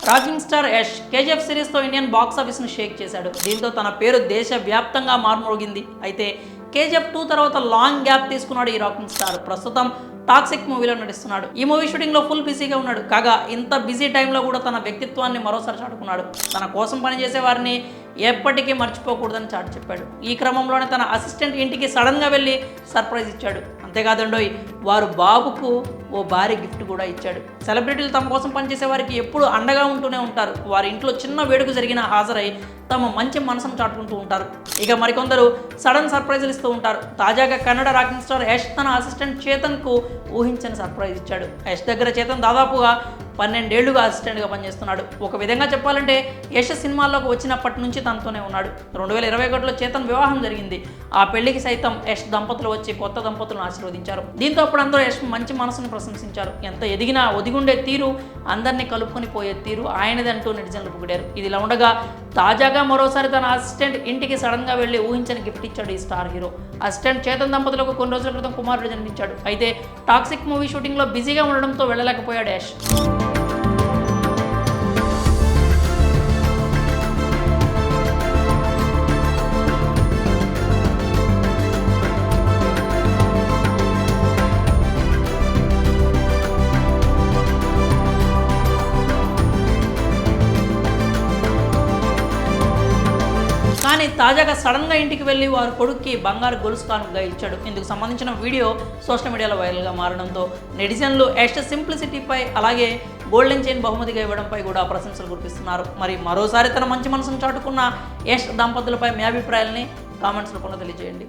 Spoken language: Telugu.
రాకింగ్ స్టార్ యష్ కేజీఎఫ్ సిరీస్తో ఇండియన్ బాక్స్ ఆఫీస్ను షేక్ చేశాడు. దీంతో తన పేరు దేశవ్యాప్తంగా మార్మోగింది. అయితే కేజీఎఫ్ 2 తర్వాత లాంగ్ గ్యాప్ తీసుకున్నాడు ఈ రాకింగ్ స్టార్. ప్రస్తుతం టాక్సిక్ మూవీలో నటిస్తున్నాడు. ఈ మూవీ షూటింగ్లో ఫుల్ బిజీగా ఉన్నాడు. కాగా ఇంత బిజీ టైంలో కూడా తన వ్యక్తిత్వాన్ని మరోసారి చాటుకున్నాడు. తన కోసం పనిచేసే వారిని ఎప్పటికీ మర్చిపోకూడదని చాటి చెప్పాడు. ఈ క్రమంలోనే తన అసిస్టెంట్ ఇంటికి సడన్గా వెళ్ళి సర్ప్రైజ్ ఇచ్చాడు. అంతేకాదండోయ్, వారు బాబుకు ఓ భారీ గిఫ్ట్ కూడా ఇచ్చాడు. సెలబ్రిటీలు తమ కోసం పనిచేసే వారికి ఎప్పుడు అండగా ఉంటూనే ఉంటారు. వారి ఇంట్లో చిన్న వేడుక జరిగినా హాజరై తమ మంచి మనసును చాటుకుంటూ ఉంటారు. ఇక మరికొందరు సడన్ సర్ప్రైజులు ఇస్తూ ఉంటారు. తాజాగా కన్నడ రాకింగ్ స్టార్ యష్ తన అసిస్టెంట్ చేతన్కు ఊహించని సర్ప్రైజ్ ఇచ్చాడు. యష్ దగ్గర చేతన్ దాదాపుగా 12 ఏళ్లుగా అసిస్టెంట్గా పనిచేస్తున్నాడు. ఒక విధంగా చెప్పాలంటే యష్ సినిమాల్లోకి వచ్చినప్పటి నుంచి తనతోనే ఉన్నాడు. 2021లో చేతన్ వివాహం జరిగింది. ఆ పెళ్లికి సైతం యష్ దంపతులు వచ్చి కొత్త దంపతులను ఆశీర్వదించారు. దీంతో అప్పుడు అందరూ యష్ మంచి మనసును ప్రశంసించారు. ఎంత ఎదిగినా ఒదిగుండే తీరు, అందరినీ కలుపుకొని పోయే తీరు ఆయనదంటూ నెటిజన్లు పొగిడారు. ఇదిలా ఉండగా తాజాగా మరోసారి తన అసిస్టెంట్ ఇంటికి సడన్గా వెళ్ళి ఊహించని గిఫ్ట్ ఇచ్చాడు ఈ స్టార్ హీరో. అసిస్టెంట్ చేతన్ దంపతులకు కొన్ని రోజుల క్రితం కుమారుడు జన్మించాడు. అయితే టాక్సిక్ మూవీ షూటింగ్లో బిజీగా ఉండడంతో వెళ్ళలేకపోయాడు యష్. కానీ తాజాగా సడన్గా ఇంటికి వెళ్ళి వారి కొడుక్కి బంగారు గొలుసు కానుకగా ఇచ్చాడు. ఇందుకు సంబంధించిన వీడియో సోషల్ మీడియాలో వైరల్గా మారడంతో నెటిజన్లు యష్ సింప్లిసిటీపై అలాగే గోల్డెన్ చైన్ బహుమతిగా ఇవ్వడంపై కూడా ప్రశంసలు కురిపిస్తున్నారు. మరి మరోసారి తన మంచి మనసును చాటుకున్న యష్ దంపతులపై మీ అభిప్రాయాలని కామెంట్స్ రూపంలో తెలియజేయండి.